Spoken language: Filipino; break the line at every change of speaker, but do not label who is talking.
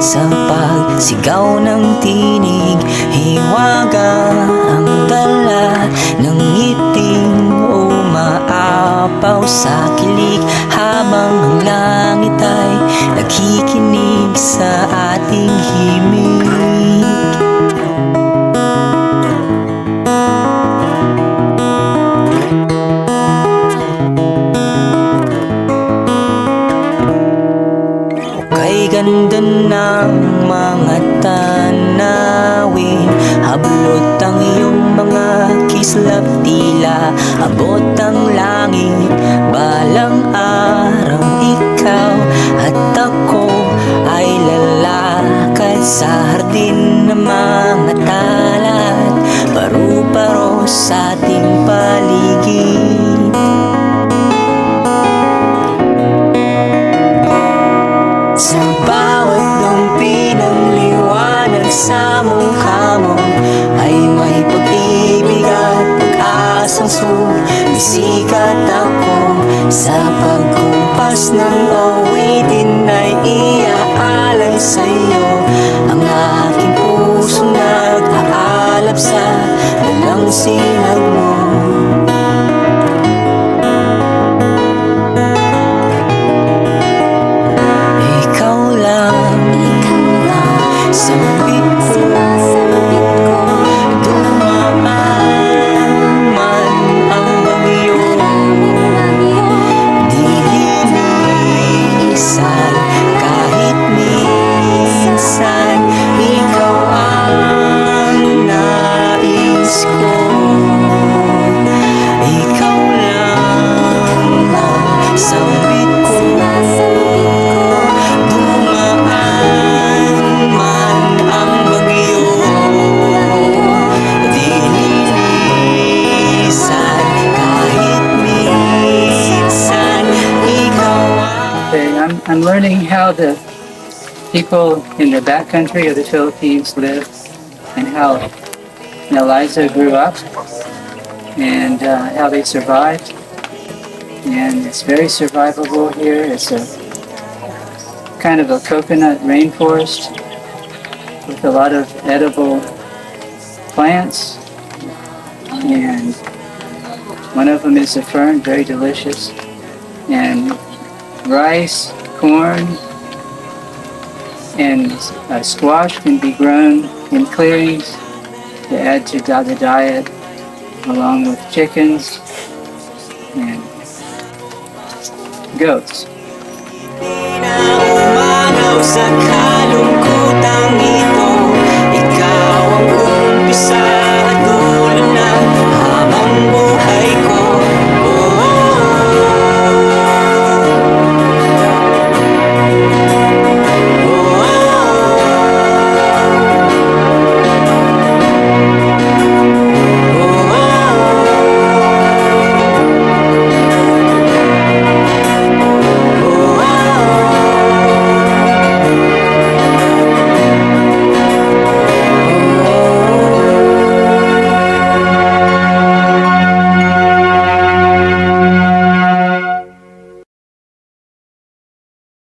sa pagsigaw ng tinig. Hiwaga ang dala ng ngiting umaapaw sa kilig, habang ang langit ay nakikinig sa ating himig. Kay ganda ng mga tanawin, hablot ang iyong mga kislap, tila abot ang langit. Balang araw ikaw at ako ay lalakad sa hardin ng mga talat, paru-paro sa ating paligid. Sa bawat lumpi ng liwanag sa mukha mo ay may pag-ibig at pag-asang sumisikat ako. Sa pagkumpas ng awitin ay iaalay sa'yo ang aking pusong nag-aalap sa dalang sinag mo.
I'm learning how the people in the backcountry of the Philippines live and how Eliza grew up and how they survived. And it's very survivable here. It's a kind of a coconut rainforest with a lot of edible plants. And one of them is a fern, very delicious. And rice, corn, and squash can be grown in clearings to add to the diet, along with chickens and goats.